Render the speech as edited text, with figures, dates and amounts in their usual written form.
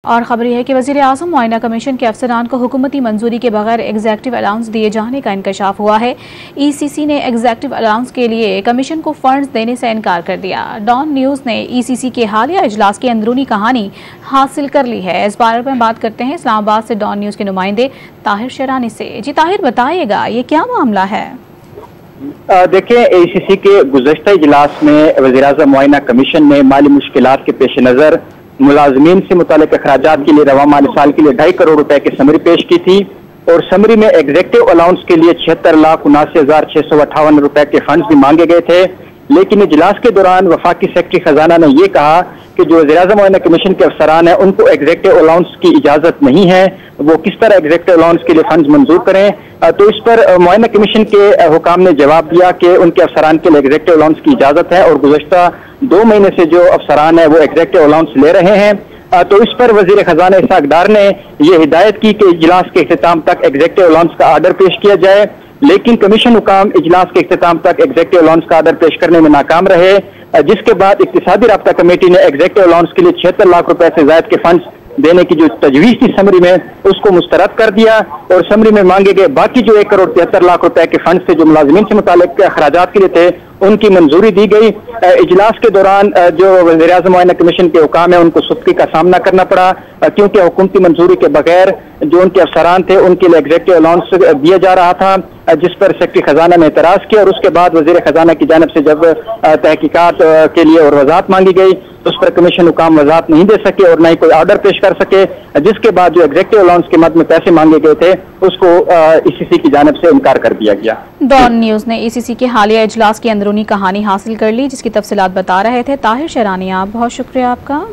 और खबर यह है कि वज़ीर आज़म मुआयना कमीशन के अफसरान को हुकूमती मंजूरी के बगैर एग्जेक्टिव अलाउंस दिए जाने का इंकशाफ हुआ है। ECC ने एग्जेक्टिव अलाउंस के लिए कमीशन को फंड्स देने से इनकार कर दिया। डॉन न्यूज़ ने ECC के हालिया इजलास की अंदरूनी कहानी हासिल कर ली है। इस बारे में बात करते हैं इस्लामाबाद से डॉन न्यूज़ के नुमाइंदे ताहिर शरानी से। जी ताहिर, बताइएगा ये क्या मामला है? देखिए, ECC के गुज़श्ता इजलास में वज़ीर आज़म मुआयना कमीशन ने माली मुश्किलात के पेश नज़र मुलाजमीन से मुतालिक अखराजात के लिए रवा माली साल के लिए 2.5 करोड़ रुपए की समरी पेश की थी और समरी में एग्जेक्टिव अलाउंस के लिए 76,79,658 रुपए के फंड्स भी मांगे गए थे। लेकिन इजलास के दौरान वफाकी सेक्रेटरी खजाना ने यह कहा कि जो वज़ीर आज़म मुआयना कमीशन के अफसरान हैं उनको एग्जेक्टिव अलाउंस की इजाजत नहीं है, वो किस तरह एग्जेक्टिव अलाउंस के लिए फंड्स मंजूर करें। तो इस पर मुआयना कमीशन के हुकाम ने जवाब दिया कि उनके अफसरान के लिए एग्जेक्टिव अलाउंस की इजाजत है और गुज़श्ता 2 महीने से जो अफसरान है वो एग्जेक्टिव अलाउंस ले रहे हैं। तो इस पर वज़ीर खजाना इसहाक डार ने यह हिदायत की कि इजलास के इख्तिताम तक एग्जेक्टिव अलाउंस का आर्डर पेश किया जाए, लेकिन कमीशन हुकाम इजलास के इख्तिताम तक एग्जेक्टिव अलाउंस का आर्डर पेश करने में नाकाम रहे, जिसके बाद इक्तिसादी राब्ता कमेटी ने एग्जेक्टिव अलाउंस के लिए 76 लाख रुपए से ज्यादा के फंड्स देने की जो तजवीज थी समरी में उसको मुस्तरद कर दिया और समरी में मांगे गए बाकी जो 1 करोड़ 73 लाख रुपए के फंड्स थे जो मुलाजमीन से मुतालिक अखराजात के लिए थे उनकी मंजूरी दी गई। इजलास के दौरान जो वज़ीर आज़म मुआयना कमीशन के हुकाम है उनको सुस्ती का सामना करना पड़ा, क्योंकि हुकूमती मंजूरी के बगैर जो उनके अफसरान थे उनके लिए एग्जेक्टिव अलाउंस दिया जा रहा था, जिस पर सेक्रेटरी खजाना ने एतराज किया और उसके बाद वज़ीर खजाना की जानिब से जब तहकीकात के लिए और वजाहत मांगी गई तो उस पर कमीशन हुकाम वजाहत नहीं दे सके और न ही कोई ऑर्डर पेश कर सके, जिसके बाद जो एग्जेक्टिव अलाउंस के मद में पैसे मांगे गए थे उसको ECC की जानिब से इनकार कर दिया गया। डॉन न्यूज़ ने ECC के हालिया इजलास की अंदरूनी कहानी हासिल कर ली, जिसकी तफसीलात बता रहे थे ताहिर शरानी। आप बहुत शुक्रिया आपका।